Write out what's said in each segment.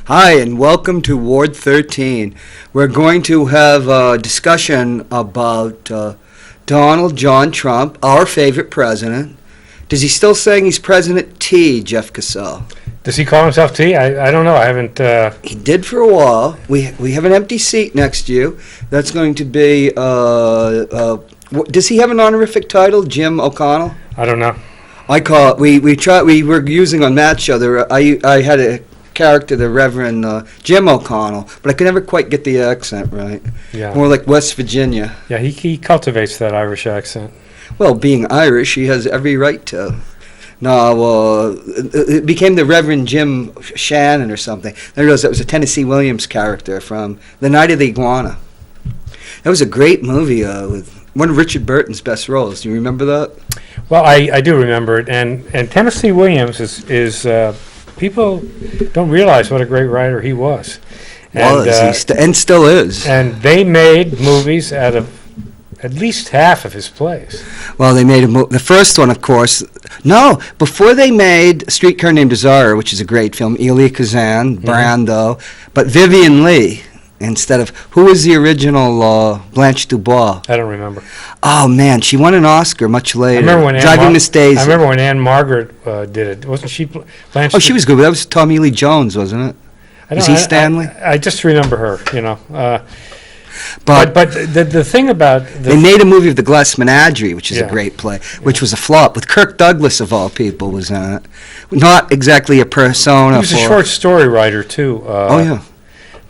Hi, and welcome to Ward 13. We're going to have a discussion about Donald John Trump, our favorite president. Does he still saying he's President T, Jeff Kassel? Does he call himself T? I don't know. I haven't. He did for a while. We have an empty seat next to you. That's going to be. Does he have an honorific title, Jim O'Connell? I don't know. I call it. We were using on Matt's show. I had a character, the Reverend Jim O'Connell, but I could never quite get the accent right. Yeah. More like West Virginia. Yeah, he cultivates that Irish accent. Well, being Irish, he has every right to. No, it became the Reverend Jim Shannon or something. I realized that was a Tennessee Williams character from The Night of the Iguana. That was a great movie with one of Richard Burton's best roles. Do you remember that? Well, I do remember it, and Tennessee Williams is people don't realize what a great writer he was. And still is. And they made movies out of at least half of his plays. Well, they made the first one, of course. No, before they made A Streetcar Named Desire, which is a great film, Elia Kazan, Brando, but Vivian Leigh instead of, who was the original Blanche Dubois? I don't remember. Oh, man, she won an Oscar much later. I remember when Driving Miss Daisy. I remember when Anne Margaret did it. Wasn't she Blanche? Oh, she was good. That was Tommy Lee Jones, wasn't it? Was he Stanley? I just remember her, you know. But the thing about... They made a movie of The Glass Menagerie, which is a great play, which was a flop, with Kirk Douglas, of all people, was in it. Not exactly a persona. He was a short story writer, too. Oh, yeah.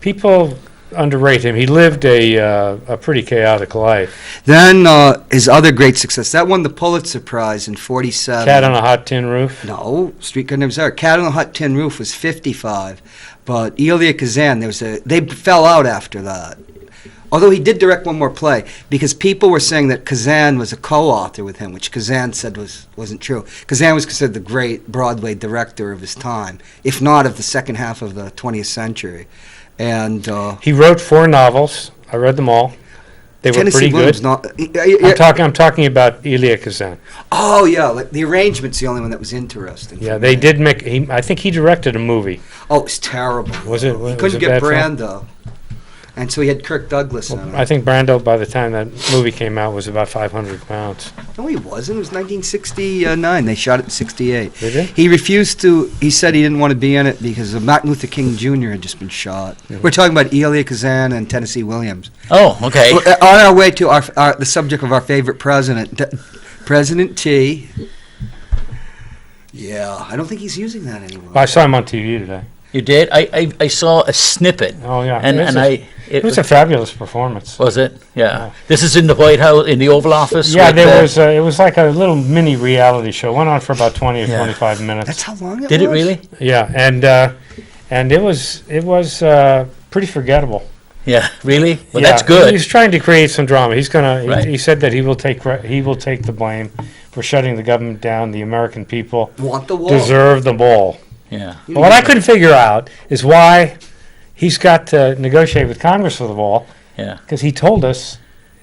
People underrate him. He lived a pretty chaotic life. Then his other great success, that won the Pulitzer Prize in 1947. Cat on a Hot Tin Roof? No, Streetcar Named Desire. Cat on a Hot Tin Roof was 1955, but Elia Kazan, they fell out after that. Although he did direct one more play, because people were saying that Kazan was a co-author with him, which Kazan said wasn't true. Kazan was considered the great Broadway director of his time, if not of the second half of the 20th century. And he wrote 4 novels. I read them all. They were pretty good. I'm talking about Elia Kazan. Oh yeah, like the arrangement's the only one that was interesting. Yeah, they did make. I think he directed a movie. Oh, it was terrible. Was it? He couldn't get Brando. And so he had Kirk Douglas in it. I think Brando, by the time that movie came out, was about 500 pounds. No, he wasn't. It was 1969. They shot it in 1968. Did they? He refused to. He said he didn't want to be in it because Martin Luther King Jr. had just been shot. Mm-hmm. We're talking about Elia Kazan and Tennessee Williams. Oh, okay. On our way to the subject of our favorite president, President T. Yeah, I don't think he's using that anymore. Well, I saw him on TV today. You did? I saw a snippet. Oh yeah, it was a fabulous performance. Was it? Yeah. This is in the White House, in the Oval Office. Yeah, it was like a little mini reality show. Went on for about 20 or 25 minutes. That's how long it was. Did it really? Yeah, and it was pretty forgettable. Yeah, really? Well, yeah, that's good. He's trying to create some drama. He's gonna. Right. He said that he will take the blame for shutting the government down. The American people want the wall. Deserve the wall. Yeah. But what I couldn't figure out is why he's got to negotiate with Congress for the wall. Yeah. Because he told us,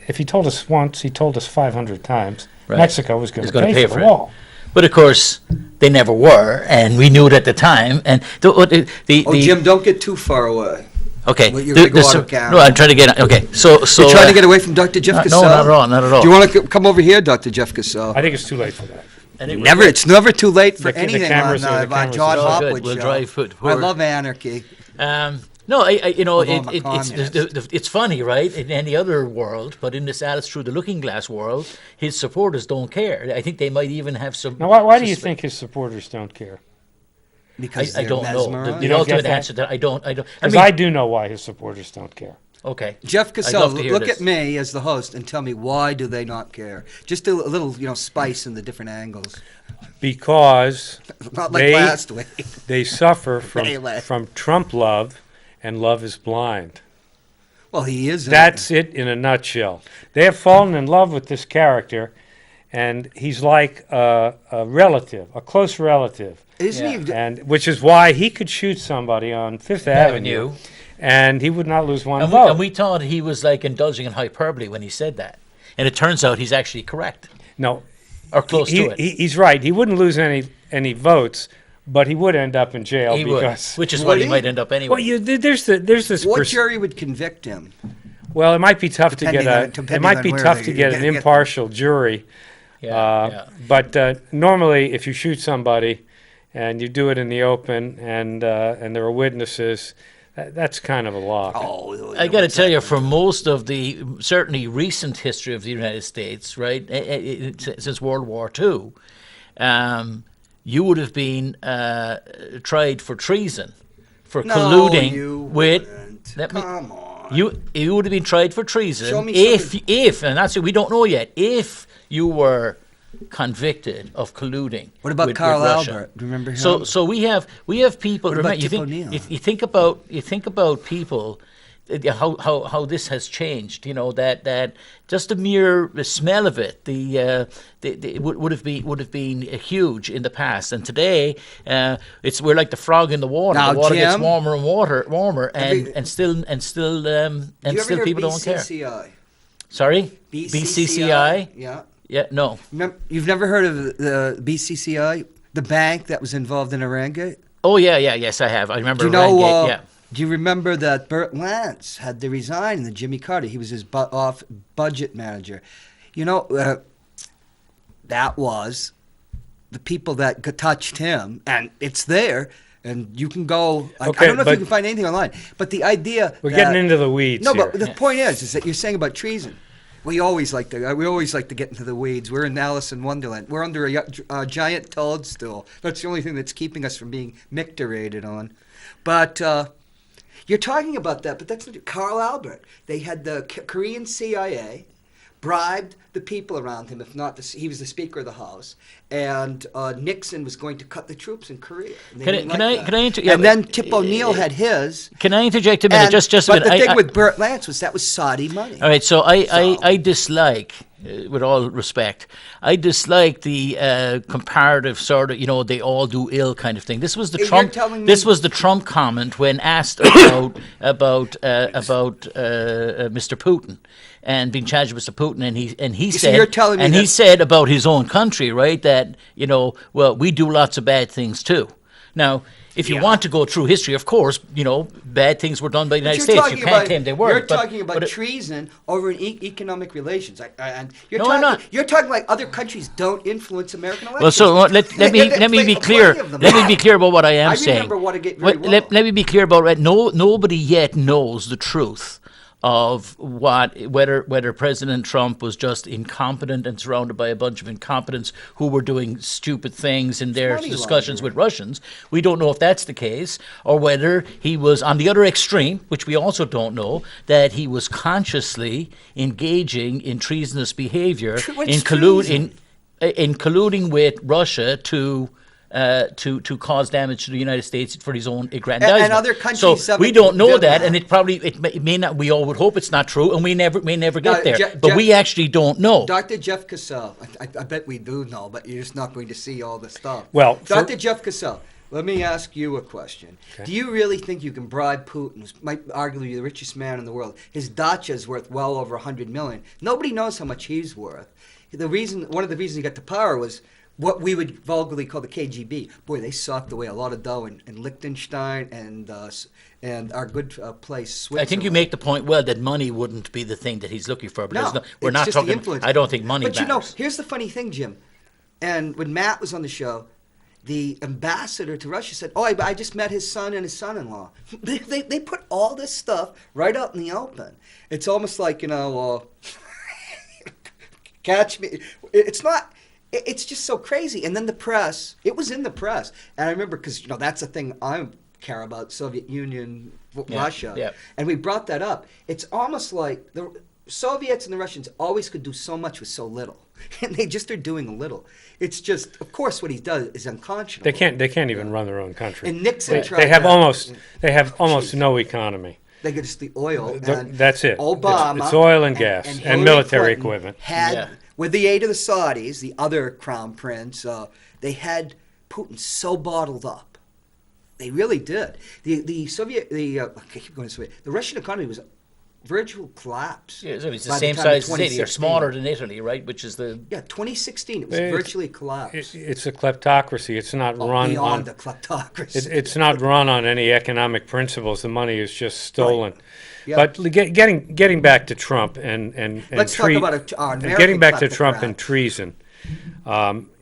if he told us once, he told us 500 times, right. Mexico was going to pay for the wall. But of course, they never were, and we knew it at the time. And Jim, don't get too far away. Okay. No, I'm trying to get. Okay. So you're trying to get away from Dr. Jeff Kassel? No, not at all. Not at all. Do you want to come over here, Dr. Jeff Kassel? I think it's too late for that. It's never too late for anything on John Hopwood show. Drive I love anarchy. No, it's funny, right? In any other world, but in this Alice Through the Looking Glass world, his supporters don't care. I think they might even have some. Now, why do you think his supporters don't care? Because I don't know. The ultimate answer that I don't. Because I do know why his supporters don't care. Okay. Jeff Kassel, look at me as the host and tell me, why do they not care? Just a little, spice in the different angles. Because not like last week. They suffer from Trump love, and love is blind. Well, he is. That's it in a nutshell. They have fallen in love with this character, and he's like a relative, a close relative. Isn't he? And which is why he could shoot somebody on Fifth Avenue. And he would not lose one vote. And we thought he was like indulging in hyperbole when he said that. And it turns out he's actually correct. No. Or close to it. He's right. He wouldn't lose any votes, but he would end up in jail He would, because. which is Would what he he? might end up anyway. Well, there's this. What jury would convict him? Well, it might be tough to get Depending an impartial jury. But normally, if you shoot somebody and you do it in the open and there are witnesses, that's kind of a lock. Oh, I got to tell you, for most of the certainly recent history of the United States, right, since World War II, you would have been tried for treason, for colluding with. Come on. You would have been tried for treason Show me if, and that's what we don't know yet, if you were convicted of colluding. What about with Carl Russia. Albert? Do you remember him? So we have people. What about you Tip think O'Neill? you think about people. How this has changed, that just the mere smell of it, would have been huge in the past, and today we're like the frog in the water. Now, the water Jim, gets warmer and warmer, and still people don't care. BCCI? Sorry, BCCI? Yeah. Yeah, no. You've never heard of the BCCI, the bank that was involved in Irangate? Oh yes, I have. I remember. Do you know? Irangate, yeah. Do you remember that Burt Lance had to resign in the Jimmy Carter? He was his off budget manager. That was the people that touched him, and it's there. And you can go. I don't know if you can find anything online, but the idea we're getting into the weeds. No, here. but the point is that you're saying about treason. We always like to get into the weeds. We're in Alice in Wonderland. We're under a giant toadstool. That's the only thing that's keeping us from being micturated on. But you're talking about that, but that's Carl Albert. They had the Korean CIA bribed the people around him. If not, he was the Speaker of the House, and Nixon was going to cut the troops in Korea. Can I and then Tip O'Neill had his. Can I interject a minute? Just a minute. But the thing with Burt Lance was that was Saudi money. All right, so I dislike, with all respect, I dislike the comparative sort of, they all do ill kind of thing. This was the Trump. This was the Trump comment when asked about Mr. Putin and being charged with Mr. Putin, and he said, you're telling me he said about his own country, right, that well, we do lots of bad things too. Now, if you want to go through history, of course, bad things were done by the United States. You can't claim they weren't. You're talking about treason over in economic relations, and I'm not. You're talking like other countries don't influence American elections. Well, so let me be clear. Let me be clear about what I am saying. I remember Watergate very well. Let me be clear about it. Nobody yet knows the truth of whether President Trump was just incompetent and surrounded by a bunch of incompetents who were doing stupid things in their discussions with Russians. We don't know if that's the case, or whether he was on the other extreme, which we also don't know, that he was consciously engaging in treasonous behavior, in colluding with Russia to cause damage to the United States for his own aggrandizement. And other countries. So we don't know that, and it may not. We all would hope it's not true, and we may never get there. But we actually don't know. Dr. Jeff Kassel, I bet we do know, but you're just not going to see all the stuff. Well, Dr. Jeff Kassel, let me ask you a question. Okay. Do you really think you can bribe Putin, who might arguably be the richest man in the world? His dacha is worth well over $100 million. Nobody knows how much he's worth. One of the reasons he got to power was what we would vulgarly call the KGB. Boy, they socked away a lot of dough in Liechtenstein and our good place, Switzerland. I think you make the point well that money wouldn't be the thing that he's looking for. But we're not talking. Influence. I don't think money matters. But here's the funny thing, Jim. And when Matt was on the show, the ambassador to Russia said, "Oh, I just met his son and his son-in-law." They put all this stuff right out in the open. It's almost like catch me. It's not. It's just so crazy. And then the press, it was in the press. And I remember, because, that's the thing I care about, Soviet Union, Russia. Yeah. And we brought that up. It's almost like the Soviets and the Russians always could do so much with so little. And they just are doing a little. It's just, of course, what he does is unconscionable. They can't even run their own country. And Nixon tried They have almost no economy. They get just the oil. And that's it. Obama. It's oil and gas and military equipment. With the aid of the Saudis, the other crown prince, they had Putin so bottled up. They really did. The Russian economy was virtual collapse. Yeah, so it's the by same time of size as Italy, or 2016. smaller than Italy, right? Which is the 2016. It was virtually collapsed. It's a kleptocracy. It's not run beyond on the kleptocracy. It's not run on any economic principles. The money is just stolen. Right. Yep. But getting back to Trump and Let's talk about our American getting back to Trump and kleptocrats. treason.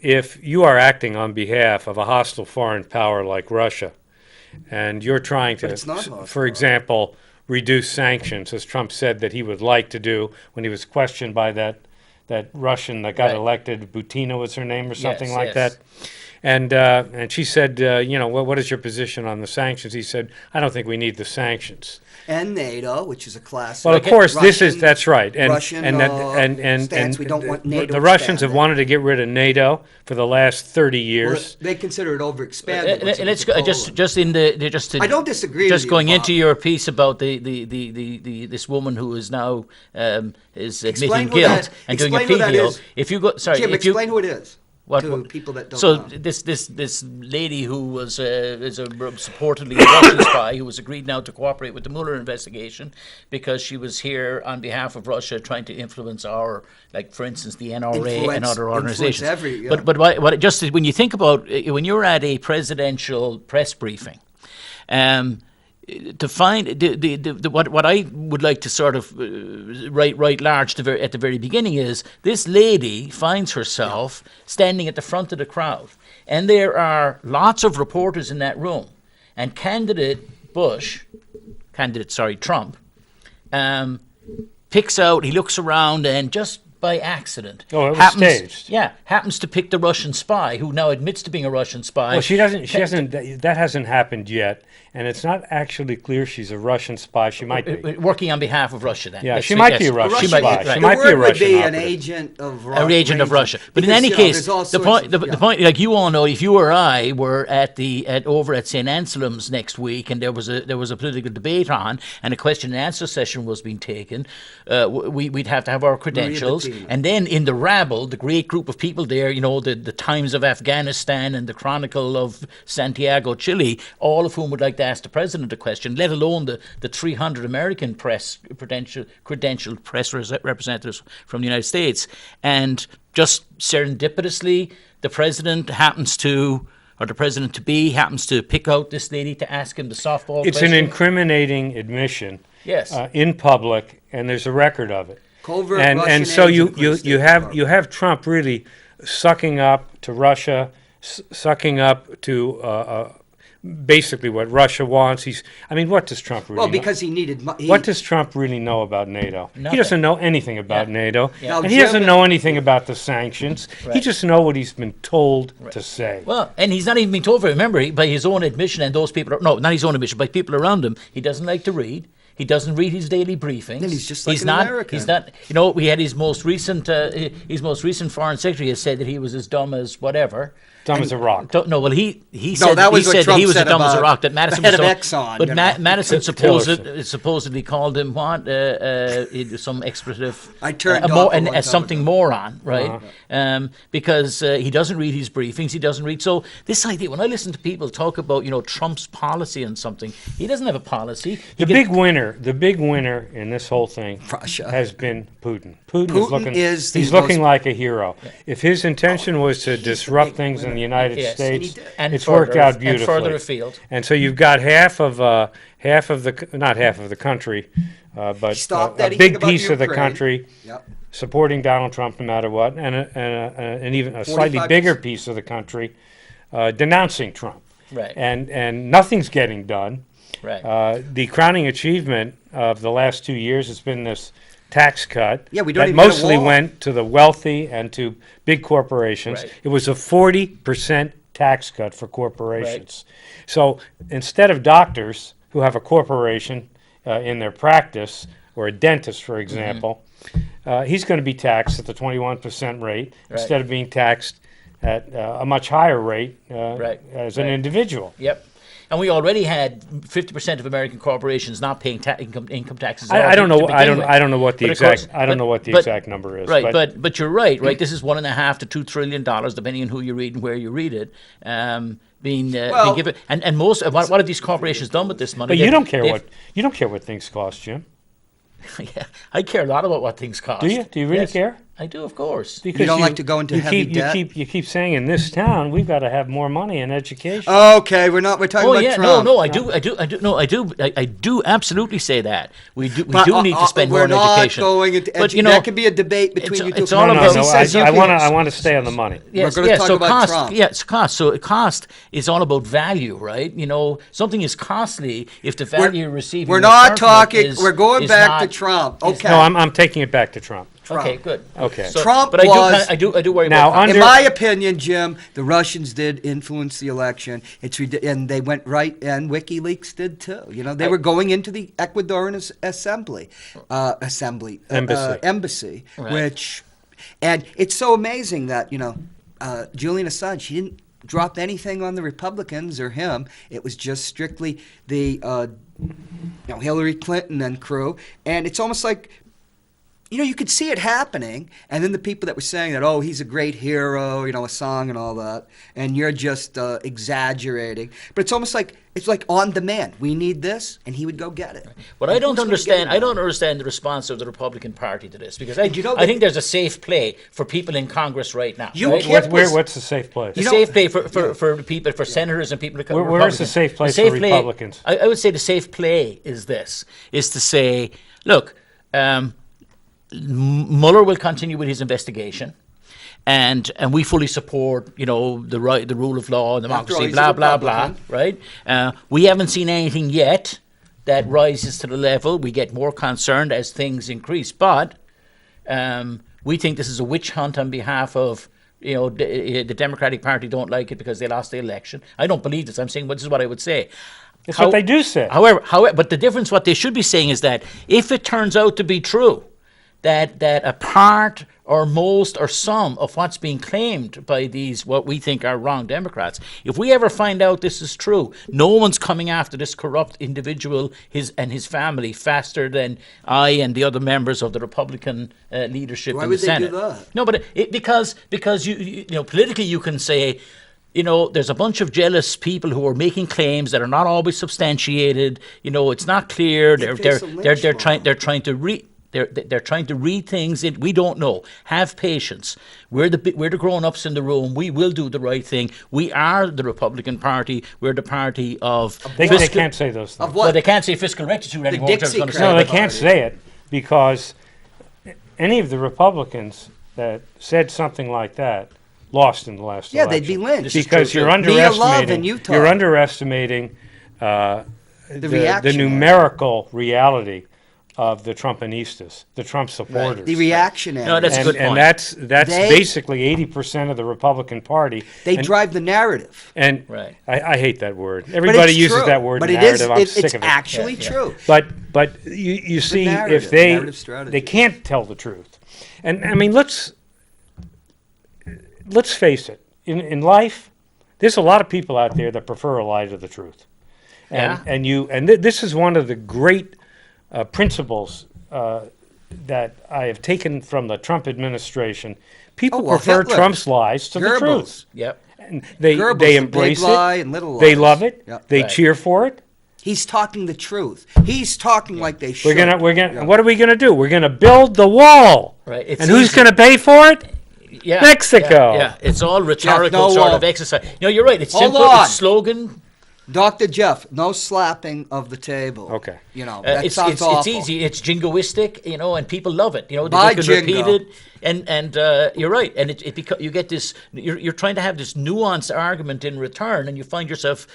If you are acting on behalf of a hostile foreign power like Russia, and you're trying to, it's not hostile. for example, reduce sanctions, as Trump said that he would like to do when he was questioned by that Russian that got Right. elected, Butina was her name or something Yes, like yes. that. And she said, what is your position on the sanctions? He said, I don't think we need the sanctions. And NATO, which is a classic. Well, of course, Russian, that's right. Russian stance. We don't want NATO the Russians have expanded. wanted to get rid of NATO for the last 30 years. They consider it overexpanded. and let's go, I don't disagree. Just with going you, into Bob. your piece about the this woman who is now is admitting who guilt that- and doing a explain who plea that deal. is. If you go, sorry, Jim, if you explain who it is What- to what- people that don't so know. this lady who was is a supportedly a Russian spy who was agreed now to cooperate with the Mueller investigation because she was here on behalf of Russia trying to influence our, like for instance, the NRA and Influence- other organizations. yeah. But what just when you think about when you're at a presidential press briefing. To find what I would like to sort of write large at the very beginning is this lady finds herself standing at the front of the crowd, and there are lots of reporters in that room, and Trump, picks out. He looks around and just by accident. Oh, it was staged. Yeah, happens to pick the Russian spy who now admits to being a Russian spy. Well, she hasn't. That hasn't happened yet, and it's not actually clear she's a Russian spy. She might be. Working on behalf of Russia, then. Yeah, Yes, she might be a yes. Russian She spy. might be, She right. might the be a word would Russian be an operative. agent of Russia. A agent of Russia. But in Because, any you know, case, there's all the sorts point, of- the yeah. point, like you all know, if you or I were over at St. Anselm's next week, and there was a political debate on, and a question and answer session was being taken, we'd have to have our credentials, Bettina. and then in the rabble, the great group of people there, you know, the Times of Afghanistan and the Chronicle of Santiago, Chile, all of whom would like to ask the president a question, let alone the 300 American credentialed press representatives from the United States. And just serendipitously, the president or the president-to-be happens to pick out this lady to ask him the softball It's question. an incriminating admission. Yes. In public, and there's a record of it. Covert and Russian so you agent for the you State you have Department. you have Trump really sucking up to Russia, sucking up to basically what Russia wants. What does Trump really? Well, know? because he needed. What does Trump really know about NATO? Nothing. He doesn't know anything about Yeah. NATO, Yeah. and Now, he doesn't German- know anything about the sanctions. He Right. just knows what he's been told to say. Well, and he's not even being told. Remember, by his own admission, and those people not his own admission, by people around him, he doesn't like to read. He doesn't read his daily briefings. Then he's just like an not. American. He's not. You know, we had his most recent foreign secretary has said that he was as dumb as whatever. Dumb as a rock. No, well, he said that was he what said that he Trump was as said dumb as a about rock. That Madison the head was of Exxon, but you know. Madison Tillerson. supposedly called him what? Some expletive. I turned a off one time something ago. moron, right? Because he doesn't read his briefings. He doesn't read. So this idea, when I listen to people talk about Trump's policy on something, he doesn't have a policy. The big winner in this whole thing Russia. has been Putin. Putin is the he's looking most- like a hero. If his intention was to disrupt things in the United Yes. States, And he did. And it's worked further- out beautifully. and further afield. And so you've got half of the not half of the country, but stopped a anything big about piece of the Ukraine. country Yep. supporting Donald Trump no matter what, and even a slightly 45%. bigger piece of the country denouncing Trump. Right. And nothing's getting done. Right. The crowning achievement of the last 2 years has been this tax cut Yeah, we don't that even get a mostly wall. went to the wealthy and to big corporations. Right. It was a 40% tax cut for corporations. So instead of doctors who have a corporation in their practice, or a dentist, for example, he's going to be taxed at the 21% rate instead of being taxed at a much higher rate as an individual. Yep. And we already had 50% of American corporations not paying income taxes. I don't know. I don't know what the But of exact. course- I don't know what the exact number is. Right, but you're right. This is $1.5 to $2 trillion, depending on who you read and where you read it. Being given, and most what have these corporations done with this money? But you don't care what things cost, Jim. Yeah, I care a lot about what things cost. Do you? Do you really Yes, care? I do, of course. Because You don't like to go into heavy debt? You keep saying in this town we've got to have more money in education. Okay, we're talking Oh about yeah, Trump. no, I do absolutely say that we do But, need to spend more we're on not education. going into But, you know, that could be a debate between you two. it's all No, about- no, Because he says I want to stay on the money. Yes, We're gonna talk so about cost, Trump. Yeah, it's cost. So cost is all about value, right? You know, something is costly if the value you're receiving. We're in not return from it talking. We're going is back to not- Trump. is Okay. No, I'm taking it back to Trump. Okay, good. Okay. So, Trump but was- I do worry Now, about cost. under- In my opinion, Jim, the Russians did influence the election. And they went right, and WikiLeaks did too. You know, they were going into the Ecuadorian embassy, Right. which, and it's so amazing that Julian Assange, he didn't drop anything on the Republicans or him. It was just strictly the Hillary Clinton and crew, and it's almost like, you could see it happening, and then the people that were saying that, oh, he's a great hero, a song and all that, and you're just exaggerating. But it's almost like, it's like on demand. We need this, and he would go get it. But And I don't who's gonna get understand. it? I don't understand the response of the Republican Party to this, because I that- think there's a safe play for people in Congress right now. You right? can't- What's the safe place? The safe play for people, for senators and people. Where's the safe place for Republicans? I would say the safe play is to say, look, Mueller will continue with his investigation, and we fully support the rule of law and democracy, he's blah a blah blah. Republican. Right? We haven't seen anything yet that rises to the level. We get more concerned as things increase, but we think this is a witch hunt on behalf of. The Democratic Party don't like it because they lost the election. I don't believe this. I'm saying this is what I would say. That's what they do say. However, but the difference, what they should be saying is that if it turns out to be true, that a part or most or some of what's being claimed by these, what we think are wrong Democrats, if we ever find out this is true, no one's coming after this corrupt individual and his family faster than I and the other members of the Republican leadership Why in would the they Senate. do that? No, but because you politically you can say, there's a bunch of jealous people who are making claims that are not always substantiated. It's not clear. They're trying to read things in. We don't know. Have patience. We're the grown-ups in the room. We will do the right thing. We are the Republican Party. We're the party of. They can't say those things. Of what? Well, they can't say fiscal rectitude anymore. which I was gonna Dixiecrat. say. No, they Party. can't say it because any of the Republicans that said something like that lost in the last Yeah, election. they'd be lynched. Because you're Mia Love in underestimating. Utah. You're underestimating the reaction. numerical reality of the Trumpistas, the Trump supporters. The reactionary. No, that's a good And point. that's They- basically 80% of the Republican Party. They and, drive the narrative. And Right. I hate that word. But Everybody it's uses true. that word. But narrative. I'm it's sick of it. actually Yeah, yeah. true. But you see, narrative, if they narrative strategy. they can't tell the truth, and I mean let's face it. In life, there's a lot of people out there that prefer a lie to the truth, Yeah. and this is one of the great principles that I have taken from the Trump administration. People well, prefer Hitler. Trump's lies to the Goebbels. truth. Yep. And they Goebbels, they the embrace big lie it. and little They lies. love it. Yep. They Right. cheer for it. He's talking the truth. He's talking like they should. We're gonna. Yeah. What are we gonna do? We're gonna build the wall. Right. It's And who's easy. gonna pay for it? Yeah, Mexico. Yeah, it's all rhetorical no, sort of exercise. You're right. It's Hold simple. on. It's slogan. Dr. Jeff, no slapping of the table. Okay. That sounds awful. It's easy. It's jingoistic, and people love it. They By can jingo. repeat it, and you're right. And you get this. You're trying to have this nuanced argument in return, and you find yourself,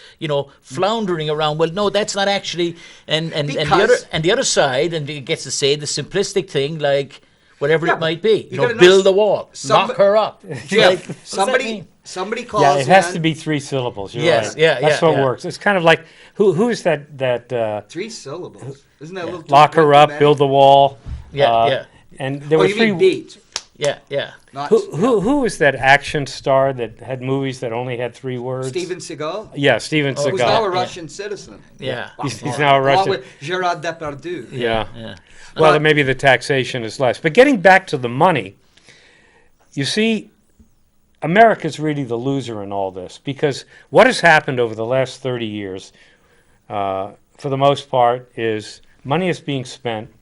floundering around. Well, no, that's not actually. And the other side, and it gets to say the simplistic thing, like whatever Yeah, it might be. you gotta know Build the wall, some- knock her up. Jeff, What does that mean? somebody calls Yeah, it has in- to be 3 syllables. You're Yes, right. yeah, That's yeah, what yeah. works. It's kind of like who is that 3 syllables. Isn't that a little too lock her quick, up, man? build the wall. Yeah, yeah. And there Oh, were you 3. mean beat. Yeah. Not Who was that action star that had movies that only had 3 words? Steven Seagal? Yeah, Steven Who's now a Seagal. Russian citizen. Yeah. He's now a Along Russian. with Gerard Depardieu. Yeah. Yeah. Well, maybe the taxation is less. But getting back to the money, you see, America's really the loser in all this because what has happened over the last 30 years, for the most part, is money is being spent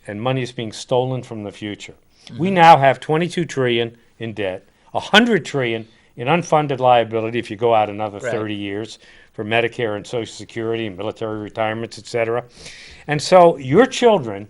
and money is being stolen from the future. We now have 22 trillion in debt, 100 trillion in unfunded liability if you go out another 30 years for Medicare and Social Security and military retirements, et cetera. And so your children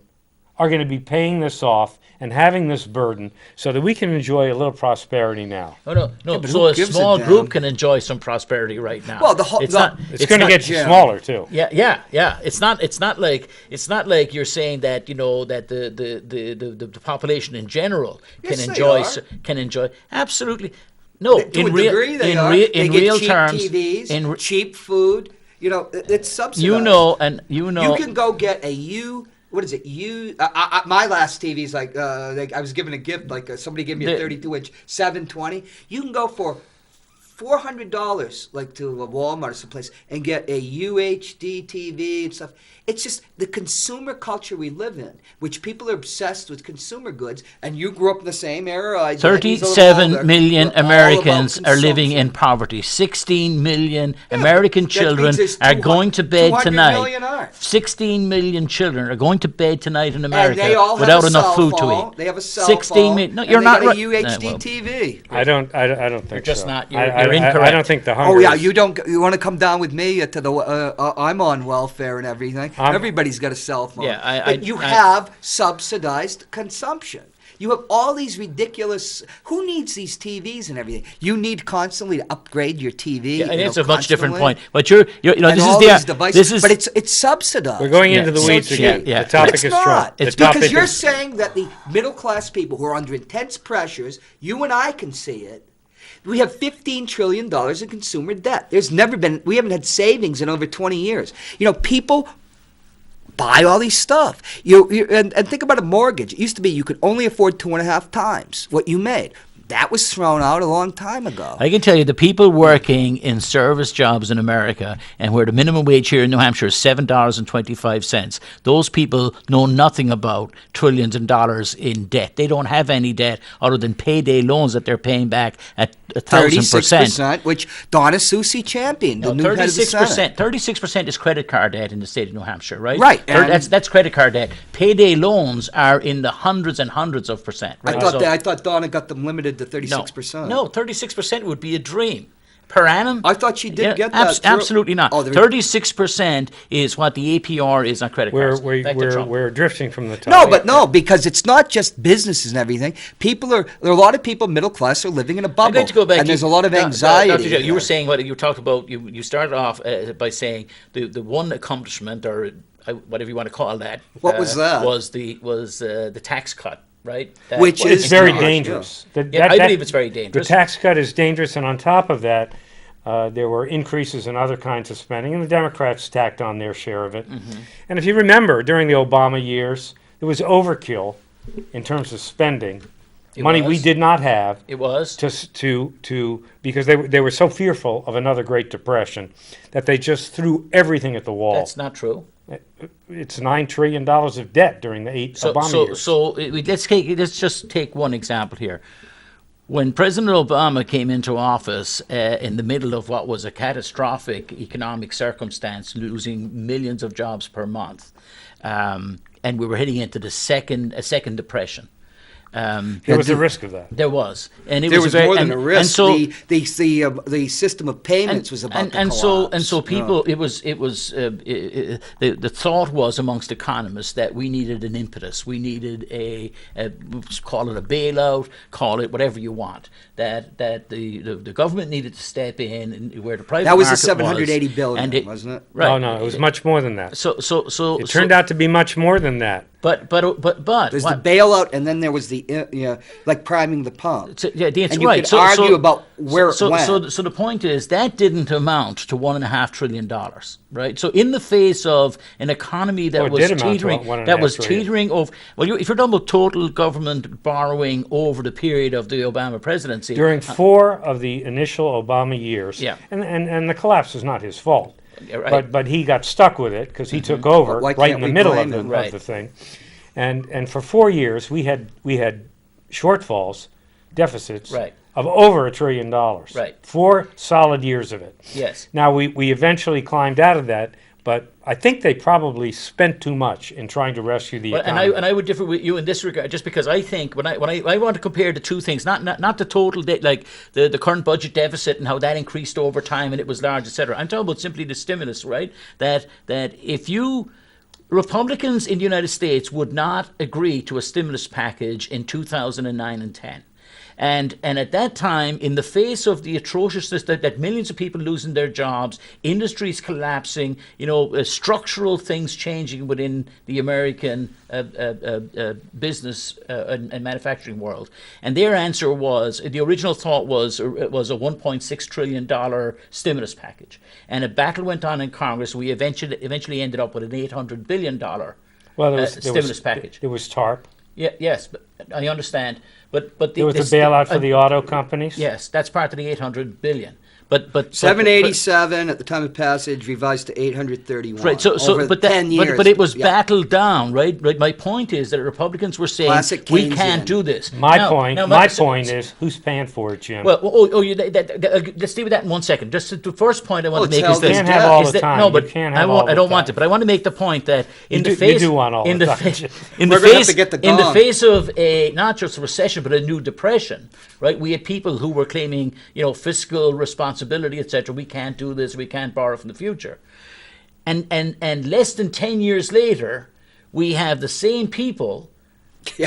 are going to be paying this off and having this burden so that we can enjoy a little prosperity now. No. So a small group can enjoy some prosperity right now. Well, it's going to get smaller too. Yeah. It's not like you're saying that that the population in general can enjoy. Absolutely. No, to a degree they are. They get real cheap terms, TVs, cheap food. It's subsidized. You can go get what is it? My last TV is like I was given a gift. Like somebody gave me a 32-inch 720. You can go for $400, like to a Walmart or someplace, and get a UHD TV and stuff. It's just the consumer culture we live in, which people are obsessed with consumer goods. And you grew up in the same era. 37 million Americans are living in poverty. 16 million American children are going to bed tonight. 16 million children are going to bed tonight in America without enough food to eat. They have a cell phone. Million. No, you're not right. A UHD TV. I don't think you're just so. not. You're incorrect. I don't think the hunger. Oh yeah, you want to come down with me to the? I'm on welfare and everything. Everybody's got a cell phone. Yeah, but you have subsidized consumption. You have all these ridiculous. Who needs these TVs and everything? You need constantly to upgrade your TV. Yeah, and it's a much different point. But this is devices, but it's subsidized. We're going into the weeds again. Yeah. The topic is strong. It's because you're saying that the middle class people who are under intense pressures, you and I can see it. We have $15 trillion in consumer debt. We haven't had savings in over 20 years. People buy all these stuff. And think about a mortgage. It used to be you could only afford 2.5 times what you made. That was thrown out a long time ago. I can tell you the people working in service jobs in America and where the minimum wage here in New Hampshire is $7.25, those people know nothing about trillions of dollars in debt. They don't have any debt other than payday loans that they're paying back at 1,000%. Which Donna Susie championed, the new head of the Senate. 36% is credit card debt in the state of New Hampshire, right? Right. That's credit card debt. Payday loans are in the hundreds and hundreds of percent. Right? I thought Donna got them limited to 36%. No, 36% would be a dream. Per annum? I thought she did get that. Absolutely not. 36% is what the APR is on credit cards. We're drifting from the topic. No, because it's not just businesses and everything. There are a lot of people, middle class, are living in a bubble. I'm going to go back. And there's a lot of anxiety. Dr. Joe, you were saying what you talked about. You started off by saying the one accomplishment, or whatever you want to call that. What was that? Was the tax cut. Right? Which is very dangerous. I believe it's very dangerous. The tax cut is dangerous, and on top of that, there were increases in other kinds of spending, and the Democrats tacked on their share of it. Mm-hmm. And if you remember, during the Obama years, there was overkill in terms of spending. Money we did not have. It was because they were so fearful of another Great Depression that they just threw everything at the wall. That's not true. It's $9 trillion of debt during the Obama years. So let's just take one example here. When President Obama came into office in the middle of what was a catastrophic economic circumstance, losing millions of jobs per month, and we were heading into a second depression. There was a risk of that. There was, and there was more than a risk. And so the system of payments was about to collapse. And so people, it was the thought was amongst economists that we needed an impetus. We needed call it a bailout, call it whatever you want. That the government needed to step in and where the private market was. That was the $780 billion, wasn't it? Right. No, it was much more than that. So it turned out to be much more than that. But there's the bailout, and then there was the like priming the pump. So, yeah, that's and you right. could argue about where it went. So the point is that didn't amount to $1.5 trillion, right? So in the face of an economy that was teetering over, if you're talking about total government borrowing over the period of the Obama presidency, during 4 of the initial Obama years, and the collapse was not his fault. Right. But he got stuck with it because he took over right in the middle of the thing, and for 4 years we had shortfalls, deficits of over $1 trillion. Right. 4 solid years of it. Yes. Now we eventually climbed out of that, but I think they probably spent too much in trying to rescue the economy. And I would differ with you in this regard, just because I think when I want to compare the two things, not the total like the current budget deficit and how that increased over time and it was large, etc. I'm talking about simply the stimulus, right? That if you Republicans in the United States would not agree to a stimulus package in 2009 and 10. And at that time, in the face of the atrociousness that millions of people losing their jobs, industries collapsing, structural things changing within the American business and manufacturing world, and their answer was, the original thought was a $1.6 trillion stimulus package, and a battle went on in Congress. We eventually ended up with an $800 billion stimulus package. It was TARP. Yeah, yes, but I understand. But there was a bailout for the auto companies. Yes, that's part of the $800 billion. But 787 at the time of passage, revised to 831. Right. So over 10 years. But it was battled down, right? Right. My point is that Republicans were saying we can't do this. My point is, who's paying for it, Jim? Well, let's deal with that in 1 second. Just the first point I want to make is this. You can't have all the time. No, but I don't want it. But I want to make the point that in the face of a not just a recession but a new depression, right? We had people who were claiming, fiscal responsibility, etc. We can't do this. We can't borrow from the future. And less than 10 years later, we have the same people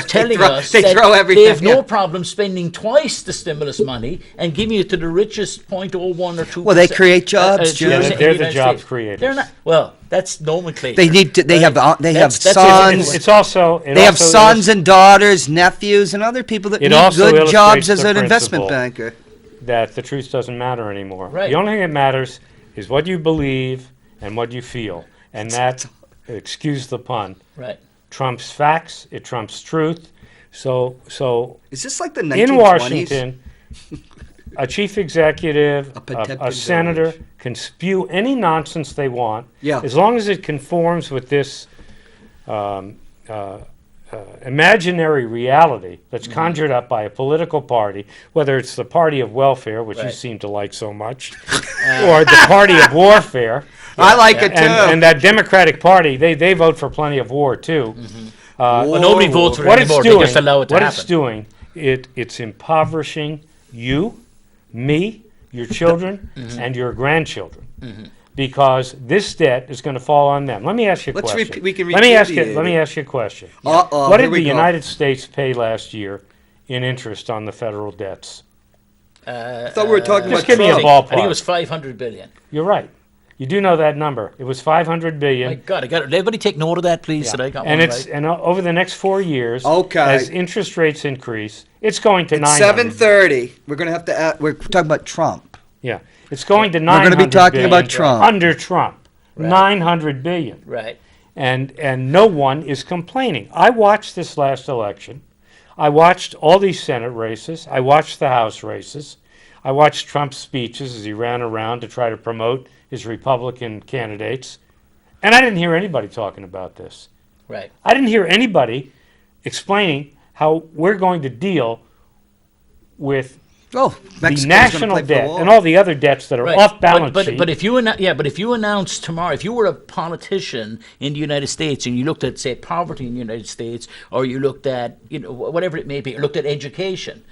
telling us that they have no problem spending twice the stimulus money and giving it to the richest 0.01 or 2%. Well, they create jobs, Jim. They're the job creators. They're not. Well, that's nomenclature. They need to. They have sons. It's also. They have sons and daughters, nephews, and other people that need good jobs as an investment banker. That the truth doesn't matter anymore. Right. The only thing that matters is what you believe and what you feel, and that, excuse the pun, right, trumps facts. It trumps truth. So is this like the 1920s? In Washington, a chief executive, a senator can spew any nonsense they want, as long as it conforms with this imaginary reality that's conjured up by a political party, whether it's the party of welfare, which you seem to like so much, or the party of warfare. I like it too. And that Democratic Party, they vote for plenty of war too. Well, nobody votes for it anymore. They just allow it to happen. What it's doing, it's impoverishing you, me, your children, and your grandchildren. Because this debt is going to fall on them. Let me ask you a question. Let me ask you a question. What did the United States pay last year in interest on the federal debts? I thought we were talking about Just give me a ballpark. I think it was $500 billion. You're right. You do know that number. It was $500 billion. My God, I got it. Everybody take note of that, please. That I got and over the next 4 years, as interest rates increase, it's going to 730. We're going to have to add, we're talking about Trump. Yeah. It's going to 900 We're going to be talking about Trump. Under Trump. Right. 900 billion. Right. And no one is complaining. I watched this last election. I watched all these Senate races. I watched the House races. I watched Trump's speeches as he ran around to try to promote his Republican candidates. And I didn't hear anybody talking about this. Right. I didn't hear anybody explaining how we're going to deal with the national debt and all the other debts that are off balance sheet. But if you announce tomorrow, if you were a politician in the United States and you looked at, say, poverty in the United States, or you looked at, whatever it may be, or looked at education,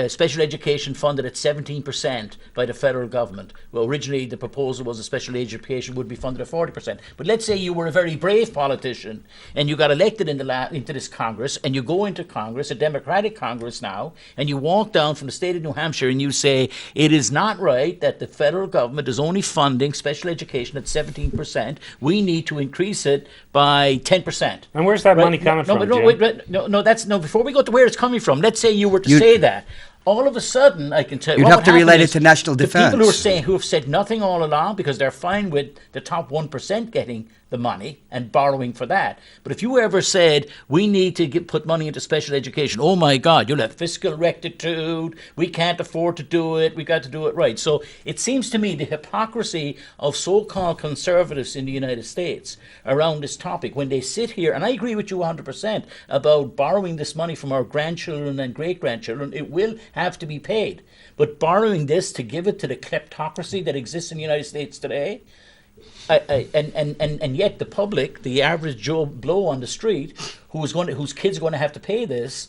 special education funded at 17% by the federal government. Well, originally the proposal was a special education would be funded at 40%. But let's say you were a very brave politician and you got elected into this Congress, and you go into Congress, a Democratic Congress now, and you walk down from the state of New Hampshire and you say, it is not right that the federal government is only funding special education at 17%. We need to increase it by 10%. And where's that money coming from, Jim? Before we go to where it's coming from, let's say you were to say that. All of a sudden, I can tell you. You'd have to relate it to national defense. The people who have said nothing all along because they're fine with the top 1% getting the money and borrowing for that. But if you ever said, we need to put money into special education, oh my God, you'll have fiscal rectitude, we can't afford to do it, we got to do it right. So it seems to me the hypocrisy of so-called conservatives in the United States around this topic, when they sit here, and I agree with you 100% about borrowing this money from our grandchildren and great-grandchildren, it will have to be paid. But borrowing this to give it to the kleptocracy that exists in the United States today, And yet the public, the average Joe Blow on the street, whose kids are going to have to pay this,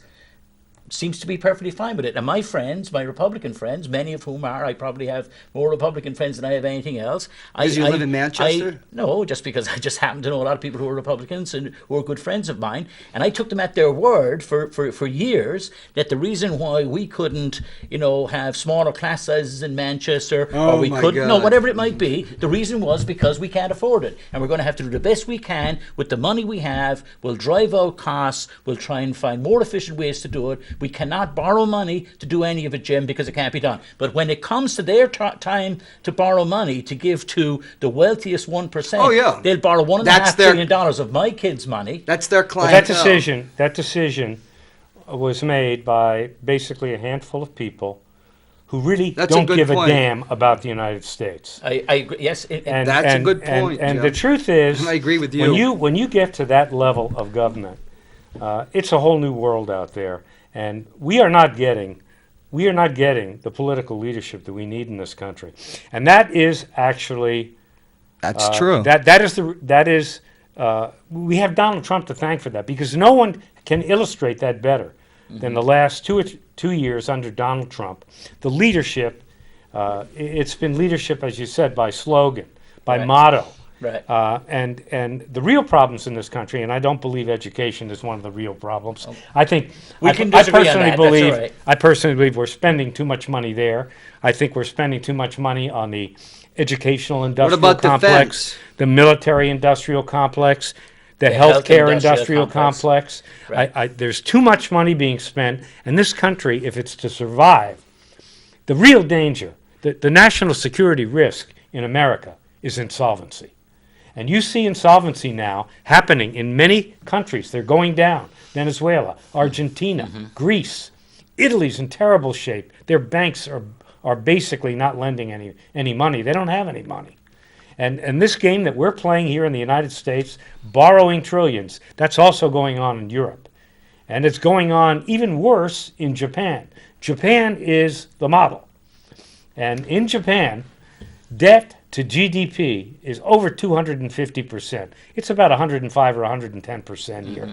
seems to be perfectly fine with it. And my friends, my Republican friends, many of whom I probably have more Republican friends than I have anything else. Because you live in Manchester? No, just because I just happen to know a lot of people who are Republicans and who are good friends of mine. And I took them at their word for years that the reason why we couldn't, have smaller class sizes in Manchester, or we couldn't, whatever it might be, the reason was because we can't afford it. And we're going to have to do the best we can with the money we have. We'll drive out costs. We'll try and find more efficient ways to do it. We cannot borrow money to do any of it, Jim, because it can't be done. But when it comes to their time to borrow money to give to the wealthiest 1%, they'll borrow $1.5 billion of my kids' money. That's their clientele. That decision was made by basically a handful of people who really don't give a damn about the United States. I agree. Yes, that's a good point. And the truth is, I agree with you. When you get to that level of government, it's a whole new world out there. And we are not getting the political leadership that we need in this country, and that is actually true. We have Donald Trump to thank for that, because no one can illustrate that better than the last 2 years under Donald Trump. The leadership, it's been leadership, as you said, by slogan, by motto. Right. And the real problems in this country, and I don't believe education is one of the real problems. I think I personally believe we're spending too much money there. I think we're spending too much money on the educational industrial complex, the military industrial complex, the healthcare industrial complex. Right. There's too much money being spent, and this country, if it's to survive, the real danger, the national security risk in America is insolvency. And you see insolvency now happening in many countries. They're going down. Venezuela, Argentina, Greece. Italy's in terrible shape. Their banks are basically not lending any money. They don't have any money. And this game that we're playing here in the United States, borrowing trillions, that's also going on in Europe. And it's going on even worse in Japan. Japan is the model. And in Japan, debt to GDP is over 250%. It's about 105 or 110% here.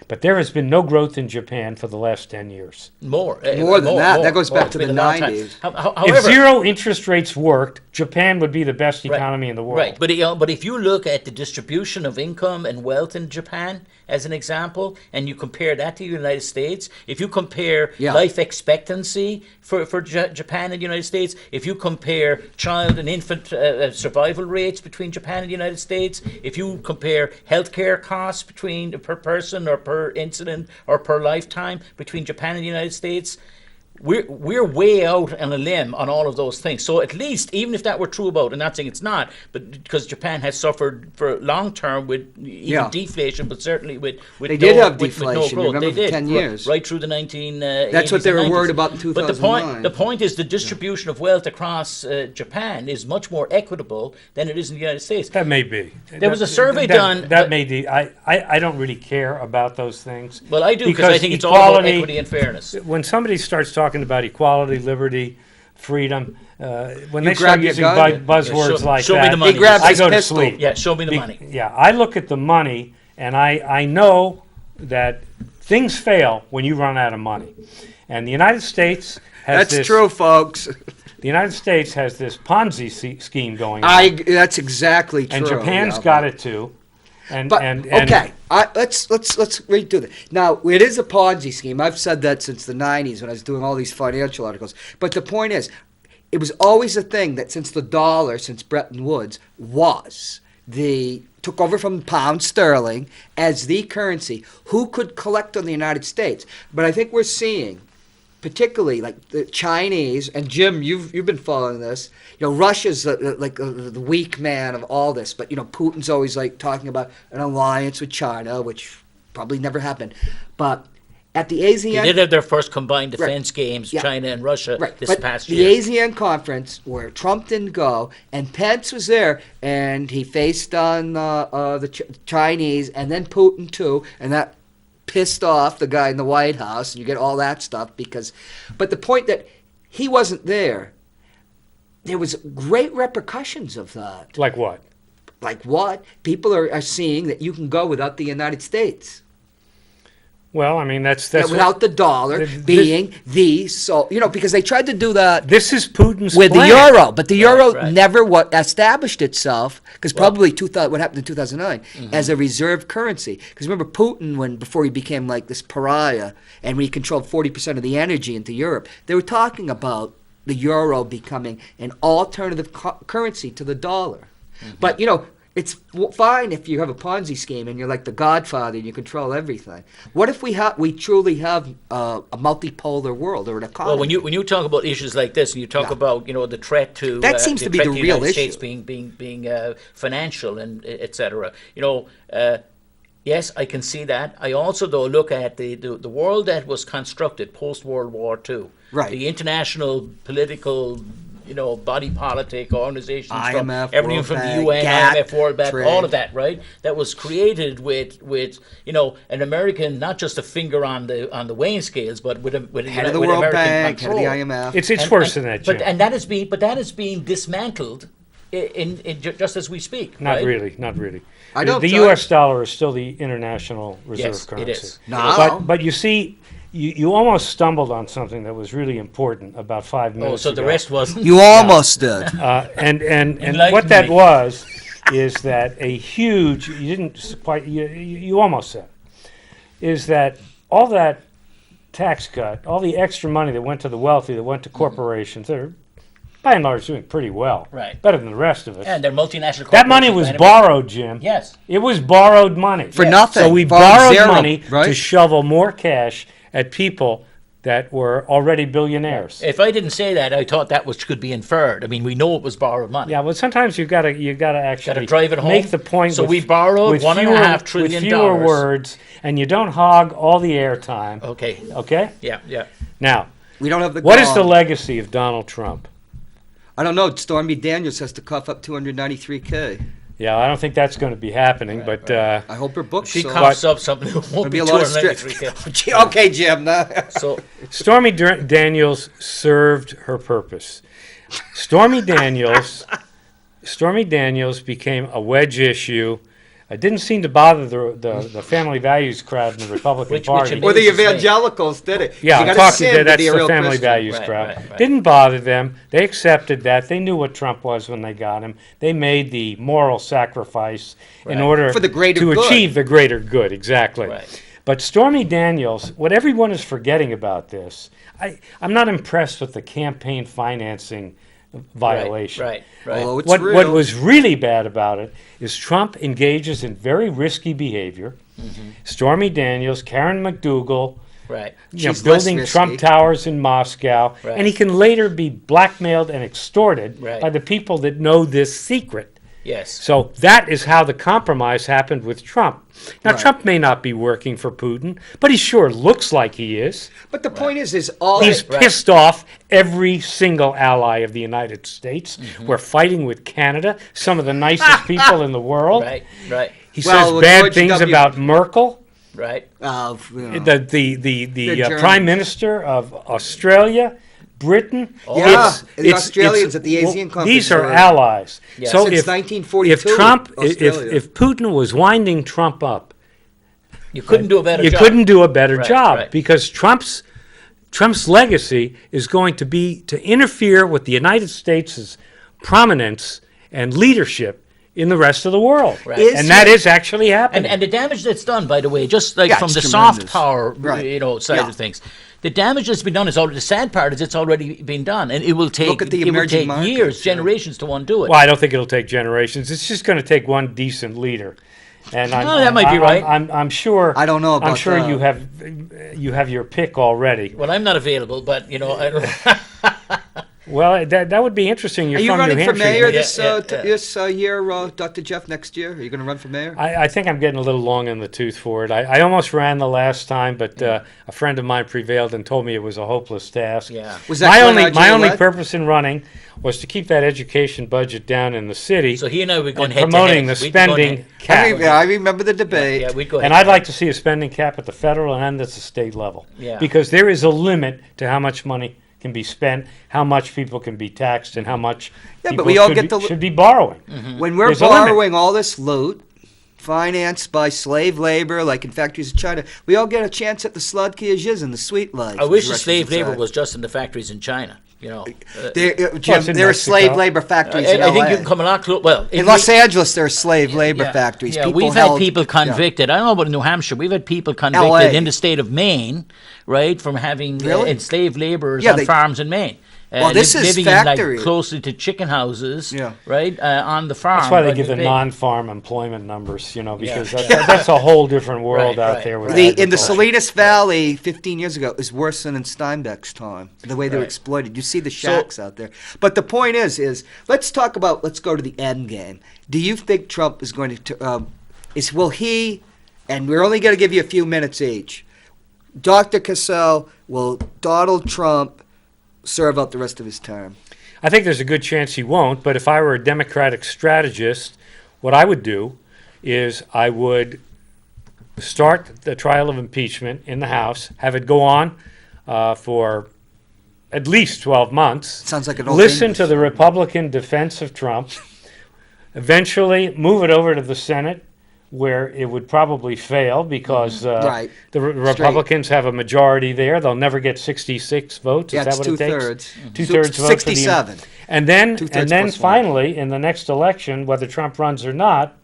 But there has been no growth in Japan for the last 10 years. More than that. That goes back to the 90s. However, if zero interest rates worked, Japan would be the best economy in the world. Right, but if you look at the distribution of income and wealth in Japan, as an example, and you compare that to the United States, if you compare life expectancy for Japan and the United States, if you compare child and infant survival rates between Japan and the United States, if you compare healthcare costs per person or per incident or per lifetime between Japan and the United States, we're way out on a limb on all of those things. So at least, even if that were true about, and not saying it's not, but because Japan has suffered for long term with even deflation, but certainly with they did have deflation. With no growth. Remember, they did 10 years right through the 1980s. That's what they were 90s. worried about in 2009. But the point is the distribution of wealth across Japan is much more equitable than it is in the United States. That may be. There was a survey done. That may be. I don't really care about those things. Well, I do, because I think it's all about equity and fairness. When somebody starts talking about equality, liberty, freedom, when they start using buzzwords like show that, me the money. I go to sleep. Yeah, show me the money. Yeah, I look at the money, and I know that things fail when you run out of money. And the United States has That's true, folks. The United States has this Ponzi scheme going on. That's exactly true. And Japan's got it too. Okay, let's redo that. Now, it is a Ponzi scheme. I've said that since the 90s when I was doing all these financial articles. But the point is, it was always a thing that since the dollar, since Bretton Woods, took over from pound sterling as the currency, who could collect on the United States? But I think we're seeing, particularly like the Chinese, and Jim, you've been following this. Russia's the weak man of all this, but Putin's always like talking about an alliance with China, which probably never happened. But at the ASEAN, they did have their first combined defense games, China and Russia, past year. The ASEAN conference, where Trump didn't go, and Pence was there, and he faced on the Chinese, and then Putin too, and that pissed off the guy in the White House, and you get all that stuff but the point that he wasn't there was great repercussions of that. Like what? Like what? People are seeing that you can go without the United States. Well, I mean, that's Yeah, without the dollar being because they tried to do that. This is Putin's with plan. the euro, but the euro Right. never established itself because probably what happened in 2009 as a reserve currency. Because remember Putin before he became like this pariah and we controlled 40% of the energy into Europe, they were talking about the euro becoming an alternative currency to the dollar. But it's fine if you have a Ponzi scheme and you're like the Godfather and you control everything. What if we truly have a multipolar world or an economy? Well, when you talk about issues like this, and you talk about the threat to that seems to be the real United issue. States being financial and etc. Yes, I can see that. I also though look at the world that was constructed post World War II. Right. The international political body politic organizations, IMF, from everything World from Bank, the UN, GATT, IMF, World Bank, trade. all of that, right? That was created with an American, not just a finger on the weighing scales, but with head of the with World American Bank, control. head of the IMF. It's worse than that, Jim. But that is being dismantled in just as we speak. Not right? really, not really. I don't The judge. U.S. dollar is still the international reserve Yes, currency. it is. No. But you see, you almost stumbled on something that was really important about 5 minutes So ago. the rest wasn't. You almost did. And Enlighten what that me. was is that a huge, you didn't quite, you almost said, is that all that tax cut, all the extra money that went to the wealthy, that went to corporations, that are by and large doing pretty well. Right. Better than the rest of us. And they're multinational. That money corporations, was anyway. borrowed, Jim. Yes. It was borrowed money. For nothing. So we For borrowed zero, money right? to shovel more cash at people that were already billionaires. If I didn't say that, I thought that could be inferred. I mean, we know it was borrowed money. Yeah, well, sometimes you gotta actually drive it home. make the point. So with, we borrowed with $1.5 trillion with fewer words, and you don't hog all the airtime. Okay. Okay. Yeah. Now, We don't have the. what is the gall. legacy of Donald Trump? I don't know. Stormy Daniels has to cough up $293K. Yeah, I don't think that's going to be happening. But I hope her book. She sold. coughs up something. It won't There'll be be a lot of 293K. Okay, Jim. No. So Stormy Daniels served her purpose. Stormy Daniels became a wedge issue. It didn't seem to bother the family values crowd in the Republican Which Party. amazes Or the me. evangelicals did it. Yeah, You I'm gotta talking sin to that's be a the real family Christian. values Right, crowd. right. Didn't bother them. They accepted that. They knew what Trump was when they got him. They made the moral sacrifice in Right. order For the greater to good. achieve the greater good. Exactly. Right. But Stormy Daniels, what everyone is forgetting about this, I'm not impressed with the campaign financing violation. Right. Although it's What real. was really bad about it is Trump engages in very risky behavior. Stormy Daniels, Karen McDougal, Right. She's less building risky. Trump towers in Moscow, Right. and he can later be blackmailed and extorted Right. by the people that know this secret. Yes. So that is how the compromise happened with Trump. Now, Right. Trump may not be working for Putin, but he sure looks like he is. But the point is all. He's Right. pissed off every single ally of the United States. We're fighting with Canada, some of the nicest people in the world. Right. He Well, says with bad George things W. about Merkel. Right. The Germans. Prime Minister of Australia, Britain. Yeah, the Australians at the Asian conference These are were- allies. Yeah. So Since if 1942, if Trump, Australia. if Putin was winding Trump up, You couldn't do a better you job. couldn't do a better Right, job right. because Trump's legacy is going to be to interfere with the United States' prominence and leadership in the rest of the world, Right. and that is actually happening. And the damage that's done, by the way, just like Yeah, from it's the tremendous. soft power, Right. side Yeah. of things, the damage that's been done is already. The sad part is it's already been done, and it will take Look at the it will emerging take markets, years, yeah. generations to undo it. Well, I don't think it'll take generations. It's just going to take one decent leader. And that might be right. I'm sure. I don't know about I'm sure that. you have your pick already. Well, I'm not available, but Well, that would be interesting. You're Are you from running New for Hampshire. mayor Yeah, this year, Dr. Jeff? Next year, are you going to run for mayor? I think I'm getting a little long in the tooth for it. I almost ran the last time, but a friend of mine prevailed and told me it was a hopeless task. Yeah. Was that my Glenn only Argyle-led? purpose in running was to keep that education budget down in the city so he and I were going and head promoting to the head. We'd be going spending head- cap. I remember the debate. Yeah, we'd go And head I'd to like head. to see a spending cap at the federal and at the state level. Yeah. Because there is a limit to how much money can be spent, how much people can be taxed, and how much people we all get should be borrowing. When we're There's a limit. borrowing all this loot, financed by slave labor, like in factories in China, we all get a chance at the sladky and the sweet life. I wish the slave labor was just in the factories in China. You know, there are slave labor factories in LA. I think you can come a lot closer. Well, in Los Angeles, there are slave labor factories. Yeah, people we've had people convicted. I don't know about New Hampshire. We've had people convicted LA. in the state of Maine, right, from having enslaved laborers on farms in Maine. Well, this is living factory. in, like, closely to chicken houses, right, on the farm. That's why they give the non-farm employment numbers, you know, because that's a whole different world out there. With in the Salinas Valley 15 years ago is worse than in Steinbeck's time, the way they were exploited. You see the shacks out there. But the point is let's go to the end game. Do you think Trump is going to, will he, and we're only going to give you a few minutes each, Dr. Kassel, will Donald Trump serve out the rest of his term? I think there's a good chance he won't, but if I were a Democratic strategist, what I would do is I would start the trial of impeachment in the House, have it go on for at least 12 months. Sounds like an old Listen English. to the Republican defense of Trump, eventually move it over to the Senate, where it would probably fail because the Republicans have a majority there. They'll never get 66 votes. Is that what it takes? Two-thirds. Two-thirds votes. 67. And then finally, in the next election, whether Trump runs or not,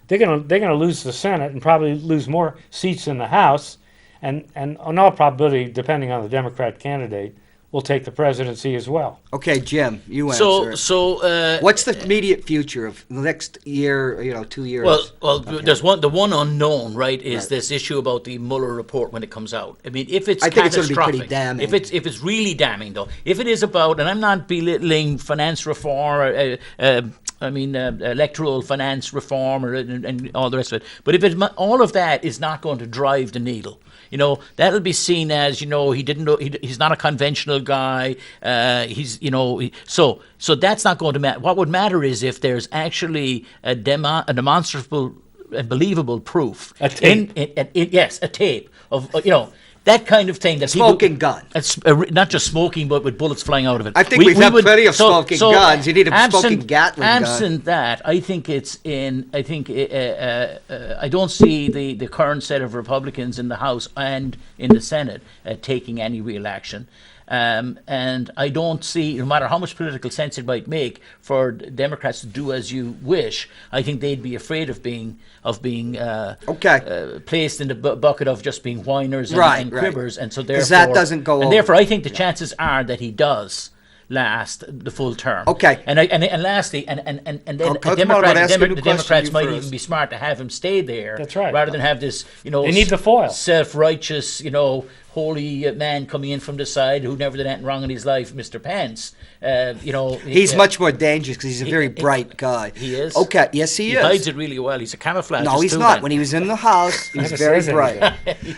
they're gonna lose the Senate and probably lose more seats in the House, and in all probability, depending on the Democrat candidate, will take the presidency as well. Okay, Jim, you answer. So what's the immediate future of the next year? 2 years. Well, there's the one unknown, right? Is this issue about the Mueller report when it comes out? I mean, if it's I think it's going catastrophic, to be pretty damning. if it's really damning, though, if it is about, and I'm not belittling finance reform, electoral finance reform, and all the rest of it, but if all of that is not going to drive the needle. You know, that'll be seen as, he didn't know, he's not a conventional guy. So that's not going to matter. What would matter is if there's actually a demonstrable and believable proof. A tape. Yes, a tape of, that kind of thing. That smoking gun. Not just smoking, but with bullets flying out of it. I think we've had plenty of smoking guns. You need a smoking Gatling gun. Absent that, I think I don't see the current set of Republicans in the House and in the Senate taking any real action. And I don't see, no matter how much political sense it might make for Democrats to do as you wish, I think they'd be afraid of being placed in the bucket of just being whiners and cribbers, and so therefore that doesn't go. And therefore, I think the chances are that he does last the full term. Okay. And lastly, and then the Democrats might even be smart to have him stay there. That's right. Rather than have this, they need the foil. Self-righteous, holy man coming in from the side who never did anything wrong in his life, Mr. Pence. He's much more dangerous because he's a very bright guy. He is. Okay, yes, he is. He hides it really well. He's a camouflage. No, he's not. When he was in the House, he was very bright.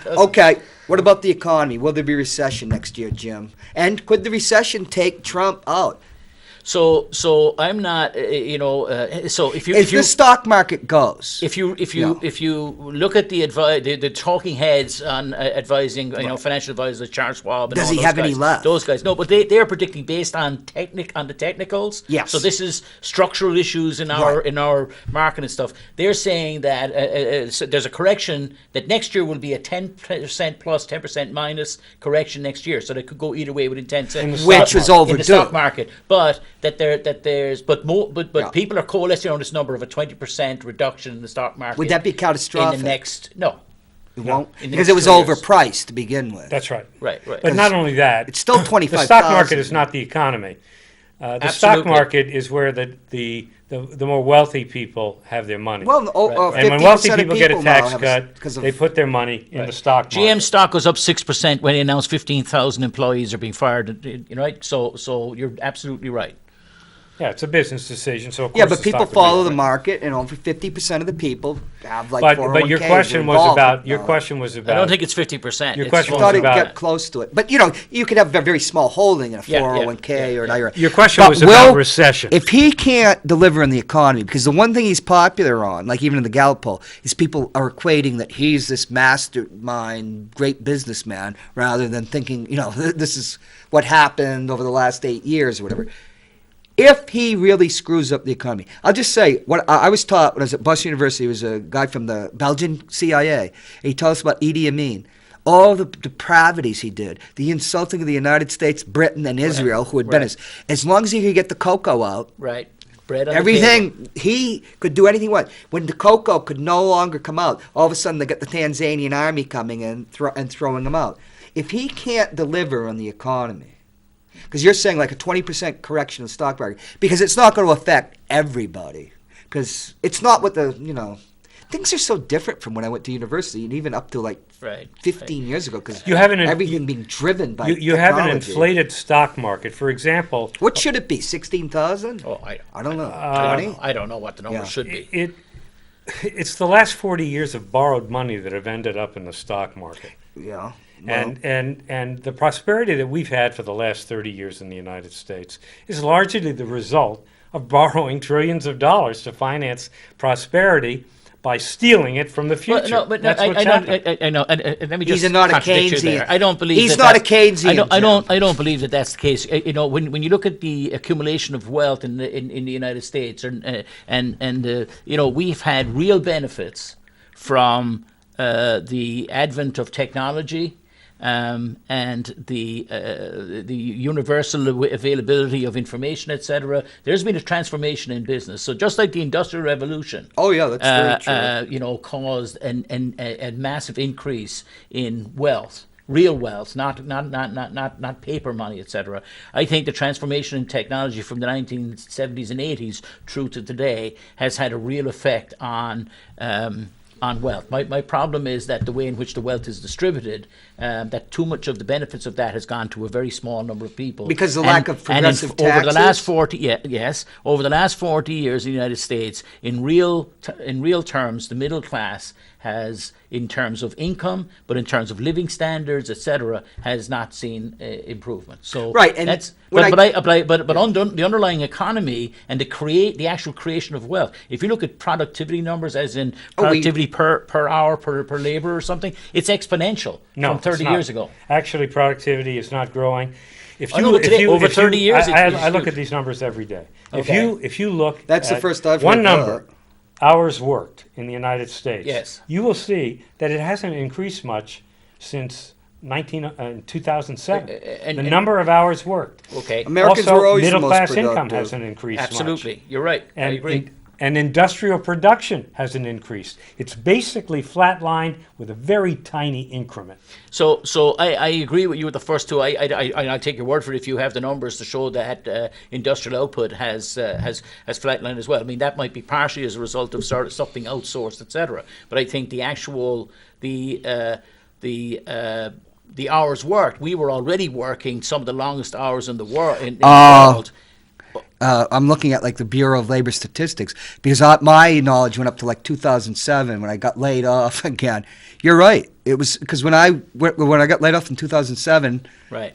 Okay, what about the economy? Will there be recession next year, Jim? And could the recession take Trump out? So I'm not, so if the stock market goes, if you look at the talking heads on advising, financial advisors, Charles Schwab, and does all he those have guys, any left? Those guys, no, but they are predicting based on the technicals. Yes. So this is structural issues in our market and stuff. They're saying that so there's a correction that next year will be a 10% plus, 10% minus correction next year. So they could go either way within 10 cents, which was overdue in the stock market, but. But people are coalescing on this number of a 20% reduction in the stock market. Would that be catastrophic? In the next, no. It won't? Because it was overpriced to begin with. That's right. Right. But not only that, it's still 25,000. The stock market is not the economy. The stock market is where the more wealthy people have their money. Well, and when wealthy people get a tax cut, they put their money in the stock market. GM stock was up 6% when they announced 15,000 employees are being fired. Right? So you're absolutely right. Yeah, it's a business decision, so of course Yeah, but the people stock would follow be- the market, and over 50% of the people have like But 401ks. your question was involved about in your it. question was about. I don't think it's 50%. Your It's question I was thought it about- got close to it. But, you could have a very small holding in a Yeah, 401k or an IRA. Your question But was about recession. If he can't deliver in the economy, because the one thing he's popular on, like even in the Gallup poll, is people are equating that he's this mastermind, great businessman, rather than thinking, this is what happened over the last 8 years or whatever. If he really screws up the economy, I'll just say what I was taught when I was at Boston University. Was a guy from the Belgian CIA. And he told us about Idi Amin, all the depravities he did, the insulting of the United States, Britain, and Israel, who had been as long as he could get the cocoa out. Right. Bread on the Everything, table. he could do anything he wanted. When the cocoa could no longer come out, all of a sudden they got the Tanzanian army coming in and throwing them out. If he can't deliver on the economy, because you're saying like a 20% correction in the stock market, because it's not going to affect everybody. Because it's not what things are so different from when I went to university, and even up to like 15 years ago, because everything being driven by you have an inflated stock market. For example, what should it be? 16,000? Oh, I don't know. 20? I don't know what the number should be. It's the last 40 years of borrowed money that have ended up in the stock market. Yeah. Well, And the prosperity that we've had for the last 30 years in the United States is largely the result of borrowing trillions of dollars to finance prosperity by stealing it from the future. Well, That's what's happened. I know. And let me just he's not a contradict you Keynesian. there. I don't believe he's that not a that's- Keynesian. I don't believe that that's the case. When you look at the accumulation of wealth in the United States, and we've had real benefits from the advent of technology. And the universal availability of information, etc. There's been a transformation in business. So just like the Industrial Revolution, Oh yeah, that's very true. caused a massive increase in wealth, real wealth, not paper money, etc. I think the transformation in technology from the 1970s and 80s through to today has had a real effect on wealth. My problem is that the way in which the wealth is distributed, that too much of the benefits of that has gone to a very small number of people. Because the lack of progressive taxes? Over the last 40, over the last 40 years in the United States, in real terms, the middle class has, in terms of income, but in terms of living standards, etc., has not seen improvement. So right, and that's but on the underlying economy and the actual creation of wealth. If you look at productivity numbers, as in productivity per hour per labor or something, it's exponential from 30 years ago. Actually, productivity is not growing. Over 30 years, I look at these numbers every day. Okay. If you look, that's at the first I've one heard number. that. Hours worked in the United States, yes, you will see that it hasn't increased much since 2007. The number of hours worked. Okay. Americans also, were always middle the most class productive. income hasn't increased Absolutely. much. You're right. I agree. And industrial production hasn't increased. It's basically flatlined with a very tiny increment. So I agree with you with the first two. I take your word for it if you have the numbers to show that industrial output has flatlined as well. I mean, that might be partially as a result of sort of something outsourced, etc. But I think the actual the hours worked, we were already working some of the longest hours in the world. I'm looking at like the Bureau of Labor Statistics, because my knowledge went up to like 2007 when I got laid off again. You're right. It was because when I got laid off in 2007, right.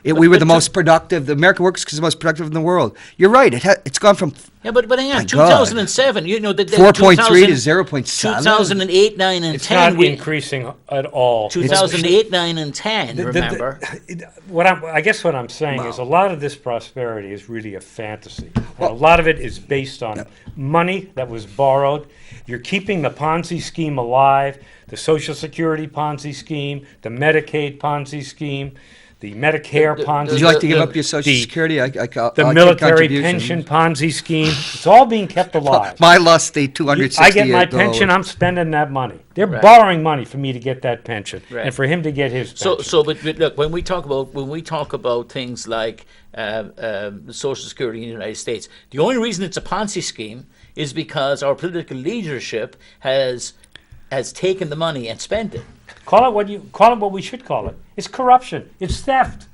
We were the most productive. The American workers was the most productive in the world. You're right. It's gone from but hang on. My 2007. God. 4.3 to 0.7. 2008, 9, and It's 10. not increasing at all. 2008, 9, and 10. Remember. I guess what I'm saying is a lot of this prosperity is really a fantasy. And a lot of it is based on money that was borrowed. You're keeping the Ponzi scheme alive, the Social Security Ponzi scheme, the Medicaid Ponzi scheme, the Medicare Ponzi. Would you like to give up your Social Security? The military pension Ponzi scheme. It's all being kept alive. My lusty $268. I get my pension. I'm spending that money. They're borrowing money for me to get that pension, and for him to get his pension. But look, when we talk about things like Social Security in the United States, the only reason it's a Ponzi scheme is because our political leadership has taken the money and spent it. Call it what we should call it. It's corruption. It's theft.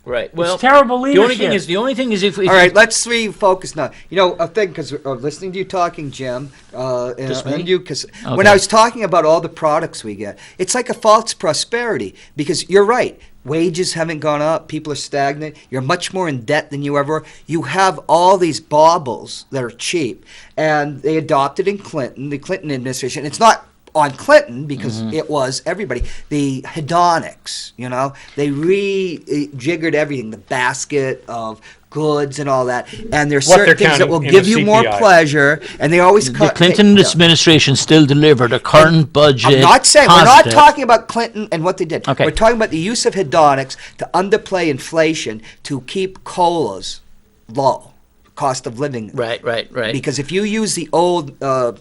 Right. Well, it's terrible leadership. The only thing is if All right, let's refocus now. You know, a thing, because listening to you talking, Jim, and you, because when I was talking about all the products we get, it's like a false prosperity, because you're right. Wages haven't gone up. People are stagnant. You're much more in debt than you ever were. You have all these baubles that are cheap, and they adopted in the Clinton administration. It's not on Clinton because it was everybody. The hedonics, you know, they rejiggered everything, the basket of goods and all that. And there's certain things that will give you more pleasure, and they always cut. The Clinton administration still delivered a current budget. I'm not saying, we're not talking about Clinton and what they did. Okay. We're talking about the use of hedonics to underplay inflation to keep colas low, cost of living. Right. Because if you use the old up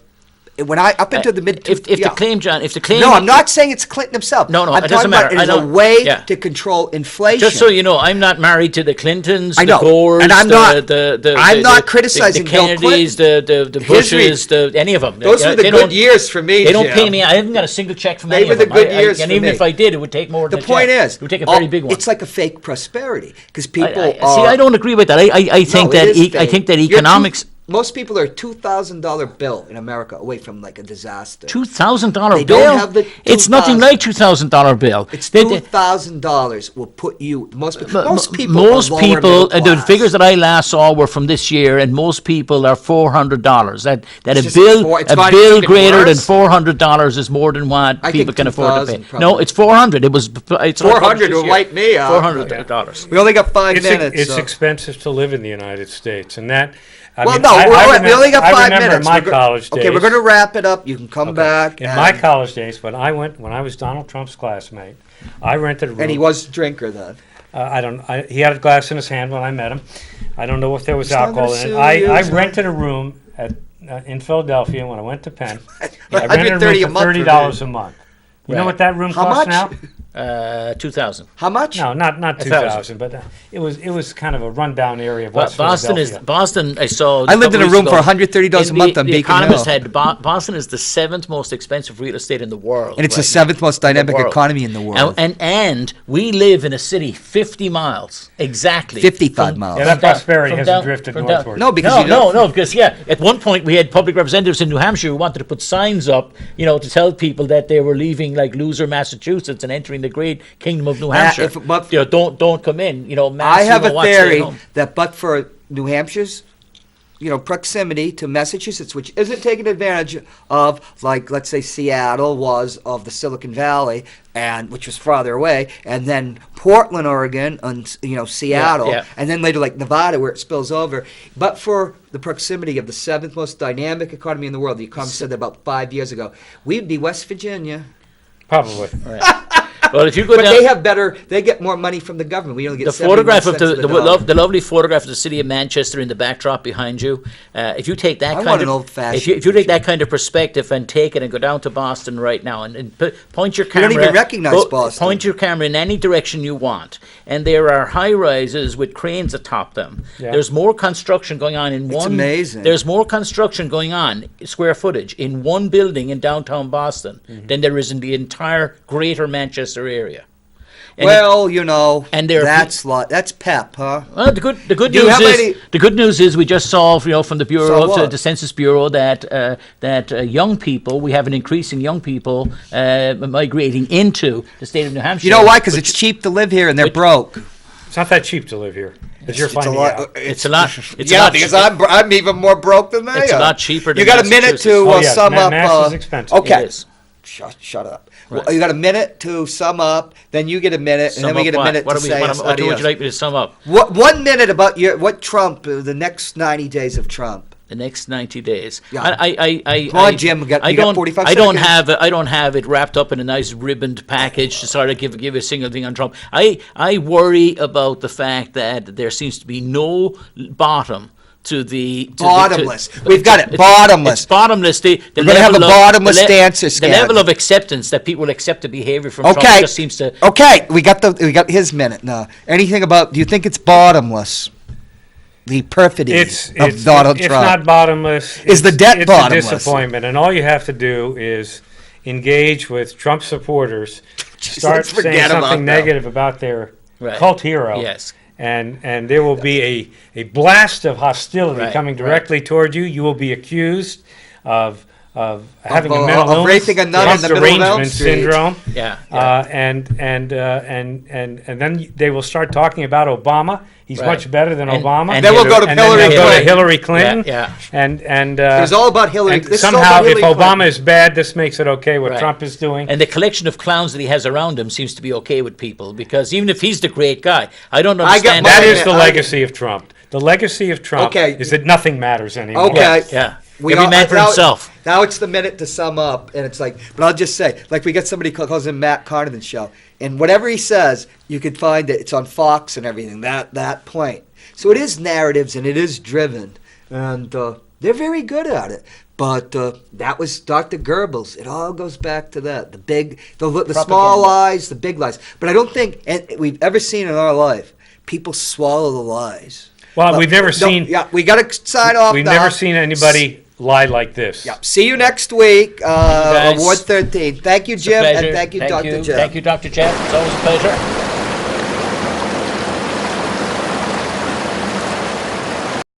into the mid, if the claim. No, I'm not saying it's Clinton himself. No, I'm it talking doesn't matter. about it is a way to control inflation. Just so you know, I'm not married to the Clintons, I know, the Gores, and I'm I'm not criticizing the Bill Kennedys, the Bushes, any of them. Those were the good years for me. They don't pay me. I haven't got a single check from any of them. They were the good years, and even if I did, it would take more than the point is, it would take a very big one. It's like a fake prosperity because people. I don't agree with that. I think that economics. Most people are a $2,000 bill in America away from like a disaster. $2,000 bill? They don't have the it's nothing like $2,000 bill. It's $2,000 will put you. Most people. The figures that I last saw were from this year, and most people are $400. That a bill greater than $400 is more than what people can afford to pay. Probably. No, it's $400. It's 400 will wipe me out. $400. We only got 5 minutes. It's expensive to live in the United States, and that. We only got 5 minutes. In my college days. Okay, we're going to wrap it up. You can come back. In my college days, when I was Donald Trump's classmate, I rented a room. And he was a drinker then. He had a glass in his hand when I met him. I don't know if there was alcohol in it. I rented a room in Philadelphia when I went to Penn. I rented a room for $30 a month. You know what that room costs now? 2,000. How much? No, not 2,000, but it was kind of a rundown area of West Philadelphia. Boston. I lived in a room for $130 a month on Beacon Hill. Boston is the 7th most expensive real estate in the world, and it's the 7th most dynamic economy in the world. And we live in a city 50 miles exactly. 55 miles. Yeah, that prosperity hasn't drifted northward. No, because at one point we had public representatives in New Hampshire who wanted to put signs up, to tell people that they were leaving like loser Massachusetts and entering the great kingdom of New Hampshire. Don't come in. I have a theory that, but for New Hampshire's, proximity to Massachusetts, which isn't taken advantage of, like let's say Seattle was of the Silicon Valley, and which was farther away, and then Portland, Oregon, and Seattle, and then later like Nevada where it spills over. But for the proximity of the 7th most dynamic economy in the world, the economist said that about 5 years ago, we'd be West Virginia. Probably. Right. Well, if you go down, they get more money from the government. We only get the photograph of the lovely photograph of the city of Manchester in the backdrop behind you. If you take that if you take that kind of perspective and take it and go down to Boston right now and point your camera. You don't even recognize Boston. Point your camera in any direction you want, and there are high rises with cranes atop them. Yeah. There's more construction going on in one. It's amazing. There's more construction going on, square footage, in one building in downtown Boston than there is in the entire Greater Manchester area. And that's pep, huh? Well, the good news is we just saw from the Bureau the Census Bureau that young people, we have an increase in young people migrating into the state of New Hampshire. You know why? Because it's cheap to live here and they're broke. It's not that cheap to live here. You're finding out. It's a lot. Because I'm even more broke than they are. It's a lot cheaper. You got a minute to sum up. Mass is expensive. Okay. It is. Shut up. Right. Well, you got a minute to sum up, then you get a minute, and then we get a minute to say what would you like me to sum up? 1 minute about what Trump, the next 90 days of Trump. The next 90 days. Yeah. Come on, Jim. You got 45 seconds. I don't have it wrapped up in a nice ribboned package to sort of give a single thing on Trump. I worry about the fact that there seems to be no bottom to the bottomless. We've got it. Bottomless. It's bottomless. We're going to have a bottomless dancer scandal. The level of acceptance that people accept the behavior from Trump just seems to. Okay, we got his minute now. Anything about? Do you think it's bottomless? The perfidy of Donald Trump. It's not bottomless. Is the debt bottomless? It's a disappointment, and all you have to do is engage with Trump supporters, start saying something negative about their cult hero. Yes. And there will be a blast of hostility coming directly toward you. You will be accused of having a mental illness, raping a nun in the middle of Elm Street. syndrome. Yeah. And then they will start talking about Obama. He's much better than Obama. and then we'll go to and Hillary then they'll go to Clinton. Hillary Clinton. Yeah. And It was all about Hillary. and This is all somehow, about if Hillary Obama Clinton. is bad, this makes it okay what Right. Trump is doing. And the collection of clowns that he has around him seems to be okay with people, because even if he's the great guy, I don't understand. That my- is the I- legacy of Trump. The legacy of Trump is that nothing matters anymore. Okay. Yeah. We Every all- man for now- himself. Now it's the minute to sum up, and it's like, but I'll just say, like we got somebody calls him Matt Carnovan's show, and whatever he says, you could find it. It's on Fox and everything. That point. So it is narratives and it is driven, and they're very good at it. But that was Dr. Goebbels. It all goes back to that. The small lies, the big lies. But I don't think we've ever seen in our life people swallow the lies. Well, we've never seen. Yeah, we got to sign off. We've now. never seen anybody lie like this. Yeah. See you next week, guys. Award 13. Thank you, It's a Jim, pleasure. and thank you, Dr. Jeff. Thank you, Dr. Jeff. It's always a pleasure.